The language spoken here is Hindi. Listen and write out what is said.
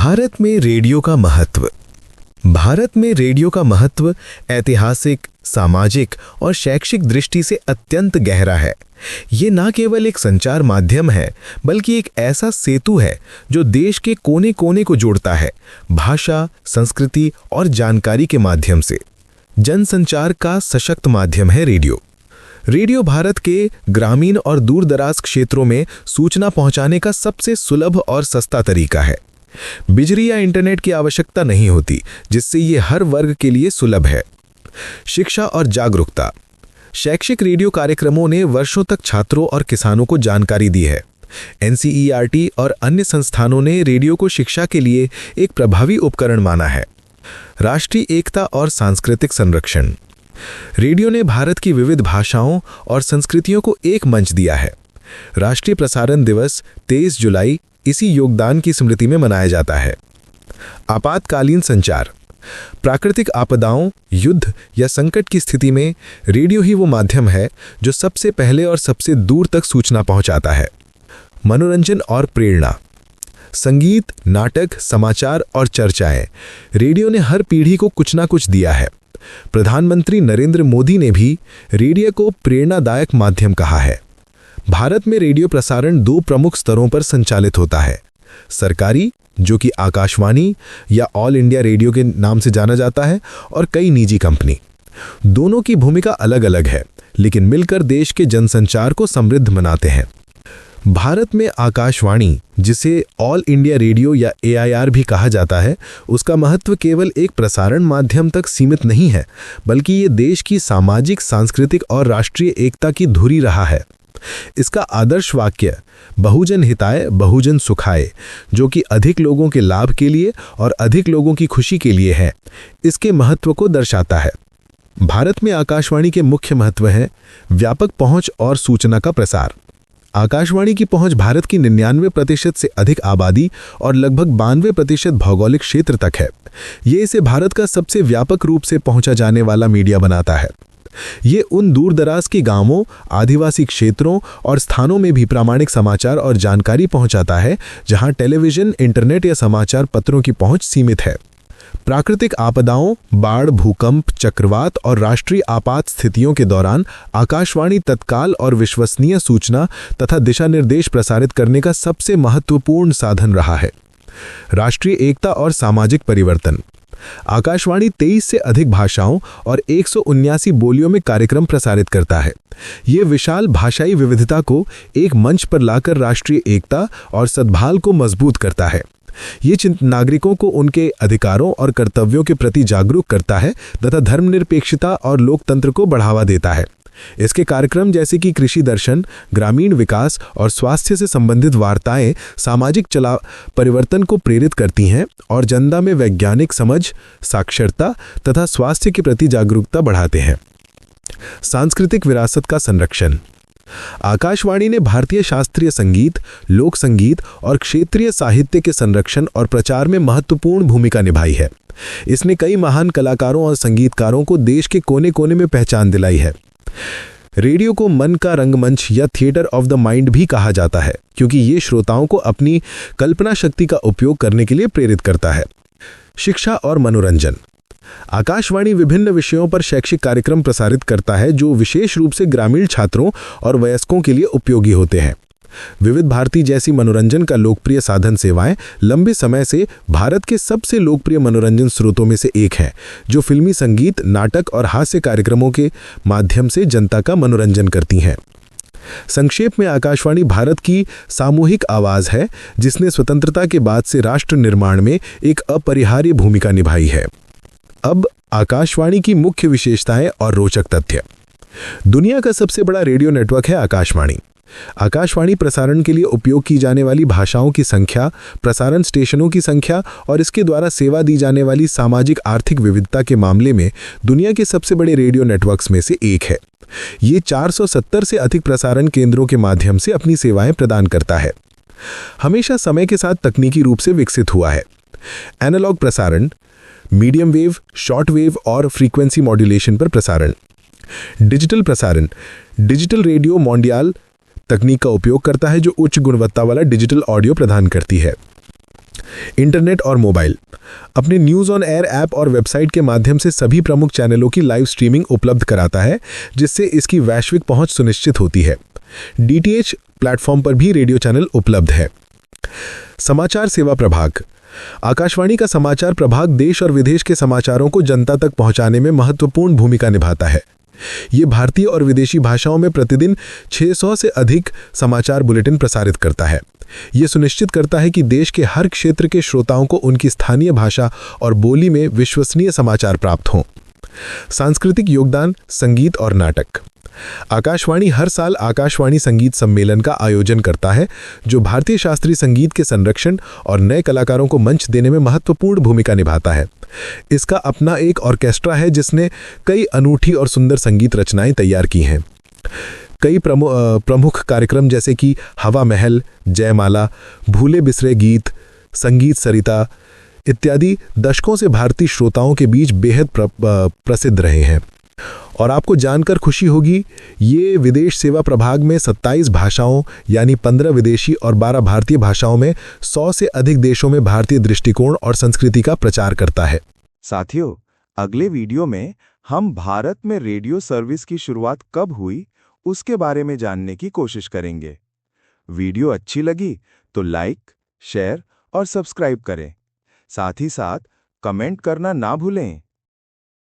भारत में रेडियो का महत्व। भारत में रेडियो का महत्व ऐतिहासिक, सामाजिक और शैक्षिक दृष्टि से अत्यंत गहरा है। ये न केवल एक संचार माध्यम है, बल्कि एक ऐसा सेतु है जो देश के कोने कोने को जोड़ता है, भाषा, संस्कृति और जानकारी के माध्यम से। जनसंचार का सशक्त माध्यम है रेडियो। रेडियो भारत के ग्रामीण और दूरदराज क्षेत्रों में सूचना पहुंचाने का सबसे सुलभ और सस्ता तरीका है। बिजली या इंटरनेट की आवश्यकता नहीं होती, जिससे ये हर वर्ग के लिए सुलभ है। शिक्षा और जागरूकता। शैक्षिक रेडियो कार्यक्रमों ने वर्षों तक छात्रों और किसानों को जानकारी दी है। NCERT और अन्य संस्थानों ने रेडियो को शिक्षा के लिए एक प्रभावी उपकरण माना है। राष्ट्रीय एकता और सांस्कृतिक संरक्षण। रेडियो ने भारत की विविध भाषाओं और संस्कृतियों को एक मंच दिया है। राष्ट्रीय प्रसारण दिवस 23 जुलाई इसी योगदान की स्मृति में मनाया जाता है। आपातकालीन संचार। प्राकृतिक आपदाओं, युद्ध या संकट की स्थिति में रेडियो ही वो माध्यम है जो सबसे पहले और सबसे दूर तक सूचना पहुंचाता है। मनोरंजन और प्रेरणा। संगीत, नाटक, समाचार और चर्चाएं। रेडियो ने हर पीढ़ी को कुछ ना कुछ दिया है। प्रधानमंत्री नरेंद्र मोदी ने भी रेडियो को प्रेरणादायक माध्यम कहा है। भारत में रेडियो प्रसारण दो प्रमुख स्तरों पर संचालित होता है। सरकारी, जो कि आकाशवाणी या ऑल इंडिया रेडियो के नाम से जाना जाता है, और कई निजी कंपनी। दोनों की भूमिका अलग अलग है, लेकिन मिलकर देश के जनसंचार को समृद्ध बनाते हैं। भारत में आकाशवाणी, जिसे ऑल इंडिया रेडियो या AIR भी कहा जाता है, उसका महत्व केवल एक प्रसारण माध्यम तक सीमित नहीं है, बल्कि ये देश की सामाजिक, सांस्कृतिक और राष्ट्रीय एकता की धुरी रहा है। इसका आदर्श वाक्य बहुजन हिताय बहुजन सुखाय, जो कि अधिक लोगों के लाभ के लिए और अधिक लोगों की खुशी के लिए है, इसके महत्व को दर्शाता है। भारत में आकाशवाणी के मुख्य महत्व हैं व्यापक पहुंच और सूचना का प्रसार। आकाशवाणी की पहुंच भारत की 99% से अधिक आबादी और लगभग 92% भौगोलिक क्षेत्र तक है। ये इसे भारत का सबसे व्यापक रूप से पहुंचा जाने वाला मीडिया बनाता है। ये उन दूरदराज के गांवों, आदिवासी क्षेत्रों और स्थानों में भी प्रामाणिक समाचार और जानकारी पहुंचाता है, जहां टेलीविजन, इंटरनेट या समाचार पत्रों की पहुंच सीमित है। प्राकृतिक आपदाओं, बाढ़, भूकंप, चक्रवात और राष्ट्रीय आपात स्थितियों के दौरान आकाशवाणी तत्काल और विश्वसनीय सूचना तथा दिशा निर्देश प्रसारित करने का सबसे महत्वपूर्ण साधन रहा है। राष्ट्रीय एकता और सामाजिक परिवर्तन। आकाशवाणी 23 से अधिक भाषाओं और 179 बोलियों में कार्यक्रम प्रसारित करता है। ये विशाल भाषाई विविधता को एक मंच पर लाकर राष्ट्रीय एकता और सद्भाव को मजबूत करता है। ये नागरिकों को उनके अधिकारों और कर्तव्यों के प्रति जागरूक करता है तथा धर्मनिरपेक्षता और लोकतंत्र को बढ़ावा देता है। इसके कार्यक्रम जैसे कि कृषि दर्शन, ग्रामीण विकास और स्वास्थ्य से संबंधित वार्ताएं सामाजिक परिवर्तन को प्रेरित करती हैं और जनता में वैज्ञानिक समझ, साक्षरता तथा स्वास्थ्य के प्रति जागरूकता बढ़ाते हैं। सांस्कृतिक विरासत का संरक्षण। आकाशवाणी ने भारतीय शास्त्रीय संगीत, लोक संगीत और क्षेत्रीय साहित्य के संरक्षण और प्रचार में महत्वपूर्ण भूमिका निभाई है। इसने कई महान कलाकारों और संगीतकारों को देश के कोने कोने में पहचान दिलाई है। रेडियो को मन का रंगमंच या थिएटर ऑफ द माइंड भी कहा जाता है, क्योंकि ये श्रोताओं को अपनी कल्पना शक्ति का उपयोग करने के लिए प्रेरित करता है। शिक्षा और मनोरंजन। आकाशवाणी विभिन्न विषयों पर शैक्षिक कार्यक्रम प्रसारित करता है, जो विशेष रूप से ग्रामीण छात्रों और वयस्कों के लिए उपयोगी होते हैं। विविध भारती जैसी मनोरंजन का लोकप्रिय साधन सेवाएं लंबे समय से भारत के सबसे लोकप्रिय मनोरंजन स्रोतों में से एक है, जो फिल्मी, संगीत, नाटक और हास्य कार्यक्रमों के माध्यम से जनता का मनोरंजन करती हैं। संक्षेप में, आकाशवाणी भारत की सामूहिक आवाज है, जिसने स्वतंत्रता के बाद से राष्ट्र निर्माण में एक अपरिहार्य भूमिका निभाई है। अब आकाशवाणी की मुख्य विशेषताएं और रोचक तथ्य। दुनिया का सबसे बड़ा रेडियो नेटवर्क है आकाशवाणी। आकाशवाणी प्रसारण के लिए उपयोग की जाने वाली भाषाओं की संख्या, प्रसारण स्टेशनों की संख्या और इसके द्वारा सेवा दी जाने वाली सामाजिक आर्थिक विविधता के मामले में दुनिया के सबसे बड़े रेडियो नेटवर्क्स में से एक है। ये 470 से अधिक प्रसारण केंद्रों के माध्यम से अपनी सेवाएं प्रदान करता है। हमेशा समय के साथ तकनीकी रूप से विकसित हुआ है। एनालॉग प्रसारण, मीडियम वेव, शॉर्ट वेव और फ्रीक्वेंसी मॉड्यूलेशन पर प्रसारण। डिजिटल प्रसारण, डिजिटल रेडियो मॉन्डियल तकनीक का उपयोग करता है, जो उच्च गुणवत्ता वाला डिजिटल ऑडियो प्रदान करती है। इंटरनेट और मोबाइल। अपने न्यूज़ ऑन एयर ऐप और वेबसाइट के माध्यम से सभी प्रमुख चैनलों की लाइव स्ट्रीमिंग उपलब्ध कराता है, जिससे इसकी वैश्विक पहुंच सुनिश्चित होती है। डीटीएच प्लेटफॉर्म पर भी रेडियो चैनल उपलब्ध है। समाचार सेवा प्रभाग। आकाशवाणी का समाचार प्रभाग देश और विदेश के समाचारों को जनता तक पहुंचाने में महत्वपूर्ण भूमिका निभाता है। ये भारतीय और विदेशी भाषाओं में प्रतिदिन 600 से अधिक समाचार बुलेटिन प्रसारित करता है। ये सुनिश्चित करता है कि देश के हर क्षेत्र के श्रोताओं को उनकी स्थानीय भाषा और बोली में विश्वसनीय समाचार प्राप्त हों। सांस्कृतिक योगदान, संगीत और नाटक। आकाशवाणी हर साल आकाशवाणी संगीत सम्मेलन का आयोजन करता है, जो भारतीय शास्त्रीय संगीत के संरक्षण और नए कलाकारों को मंच देने में महत्वपूर्ण भूमिका निभाता है। इसका अपना एक ऑर्केस्ट्रा है, जिसने कई अनूठी और सुंदर संगीत रचनाएं तैयार की हैं। कई प्रमुख कार्यक्रम जैसे कि हवा महल, जयमाला, भूले बिसरे गीत, संगीत सरिता इत्यादि दशकों से भारतीय श्रोताओं के बीच बेहद प्रसिद्ध रहे हैं। और आपको जानकर खुशी होगी, ये विदेश सेवा प्रभाग में 27 भाषाओं यानी 15 विदेशी और 12 भारतीय भाषाओं में 100 से अधिक देशों में भारतीय दृष्टिकोण और संस्कृति का प्रचार करता है। साथियों, अगले वीडियो में हम भारत में रेडियो सर्विस की शुरुआत कब हुई उसके बारे में जानने की कोशिश करेंगे। वीडियो अच्छी लगी तो लाइक, शेयर और सब्सक्राइब करें। साथ ही साथ कमेंट करना ना भूलें।